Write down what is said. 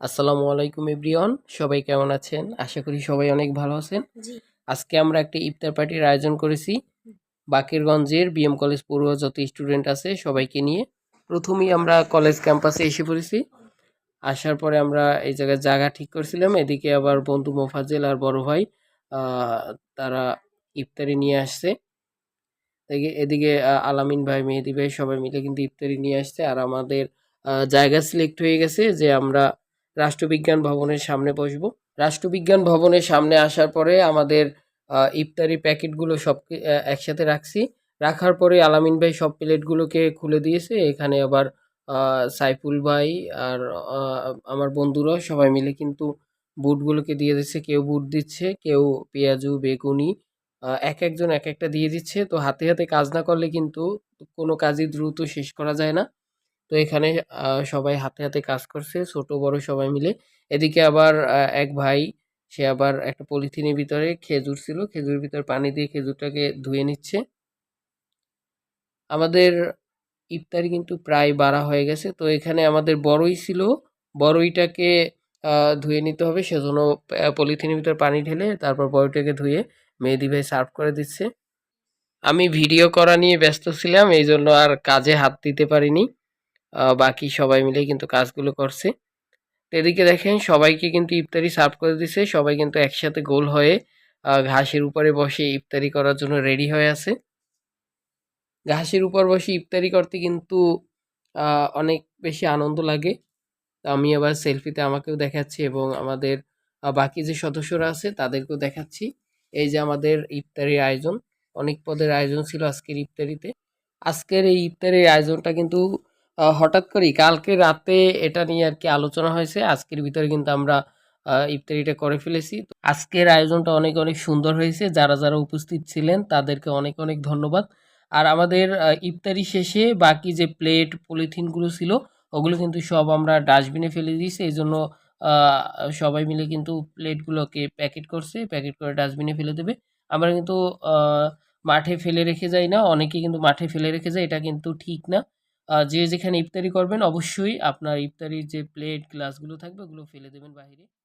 আসসালামু আলাইকুম এভরিওয়ান, সবাই কেমন আছেন? আশা করি সবাই অনেক ভালো আছেন। জি। আজকে আমরা একটা ইফতার পার্টির আয়োজন করেছি বাকেরগঞ্জের বিএম কলেজ পড়ুয়া যত স্টুডেন্ট আছে সবাইকে নিয়ে। প্রথমেই আমরা কলেজ ক্যাম্পাসে এসে পড়েছি। আসার পরে আমরা এই জায়গায় জায়গা ঠিক করছিলাম। এদিকে আবার বন্ধু মোফাজ্জেল আর বড় ভাই আহ, তারা ইফতারি নিয়ে আসছে। এদিকে আলামিন ভাই, মেহেদি ভাই সবাই মিলে কিন্তু ইফতারি নিয়ে আসছে। আর আমাদের জায়গা সিলেক্ট হয়ে গেছে যে আমরা রাষ্ট্রবিজ্ঞান ভবনের সামনে বসবো। রাষ্ট্রবিজ্ঞান ভবনের সামনে আসার পরে আমাদের ইফতারি প্যাকেটগুলো সব একসাথে রাখছি। রাখার পরে আলামিন ভাই সব প্লেটগুলোকে খুলে দিয়েছে। এখানে আবার সাইফুল ভাই আর আমার বন্ধুরা সবাই মিলে কিন্তু বুটগুলোকে দিয়ে দিচ্ছে। কেউ বুট দিচ্ছে, কেউ পেঁয়াজু, বেগুনি, একেকজন একেকটা দিয়ে দিচ্ছে। তো হাতে, হাতে কাজ না করলে কিন্তু কোনো কাজই দ্রুত শেষ করা যায় না। তো এখানে সবাই হাতে, হাতে কাজ করছে, ছোট বড় সবাই মিলে। এদিকে আবার এক ভাই, সে আবার একটা পলিথিনের ভিতরে খেজুর ছিল, খেজুরের ভিতরে পানি দিয়ে খেজুরটাকে ধুয়ে নিচ্ছে। আমাদের ইফতারি কিন্তু প্রায় বাড়া হয়ে গেছে। তো এখানে আমাদের বড়ই ছিল, বড়ইটাকে ধুয়ে নিতে হবে। সেজন্য পলিথিনের ভিতরে পানি ঢেলে তারপর বড়ইটাকে ধুয়ে মেহেদি ভাই সার্ভ করে দিচ্ছে। আমি ভিডিও করা নিয়ে ব্যস্ত ছিলাম, এই জন্য আর কাজে হাত দিতে পারিনি। বাকি সবাই মিলে কিন্তু কাজগুলো করছে। তো এদিকে দেখেন সবাইকে কিন্তু ইফতারি সার্ভ করে দিছে। সবাই কিন্তু একসাথে গোল হয়ে ঘাসের উপরে বসে ইফতারি করার জন্য রেডি হয়ে আছে। ঘাসের উপর বসে ইফতারি করতে কিন্তু অনেক বেশি আনন্দ লাগে। তো আমি আবার সেলফিতে আমাকেও দেখাচ্ছি এবং আমাদের বাকি যে সদস্যরা আছে তাদেরকেও দেখাচ্ছি। এই যে আমাদের ইফতারির আয়োজন, অনেক পদের আয়োজন ছিল আজকের ইফতারিতে। আজকের এই ইফতারির আয়োজনটা কিন্তু হঠাৎ করেই কালকে রাতে এটা নিয়ে আর কি আলোচনা হয়েছে। আজকের ভিতরে কিন্তু আমরা ইফতারিটা করে ফেলেছি। তো আজকের আয়োজনটা অনেক অনেক সুন্দর হয়েছে। যারা যারা উপস্থিত ছিলেন তাদেরকে অনেক অনেক ধন্যবাদ। আর আমাদের ইফতারি শেষে বাকি যে প্লেট পলিথিনগুলো ছিল ওগুলো কিন্তু সব আমরা ডাস্টবিনে ফেলে দিয়েছি। এই জন্য সবাই মিলে কিন্তু প্লেটগুলোকে প্যাকেট করছে, প্যাকেট করে ডাস্টবিনে ফেলে দেবে। আমরা কিন্তু মাঠে ফেলে রেখে যাই না, অনেকেই কিন্তু মাঠে ফেলে রেখে যায়, এটা কিন্তু ঠিক না। যে যেখানে ইফতারি করবেন অবশ্যই আপনার ইফতারির যে প্লেট গ্লাসগুলো থাকবে ওগুলো ফেলে দেবেন বাইরে।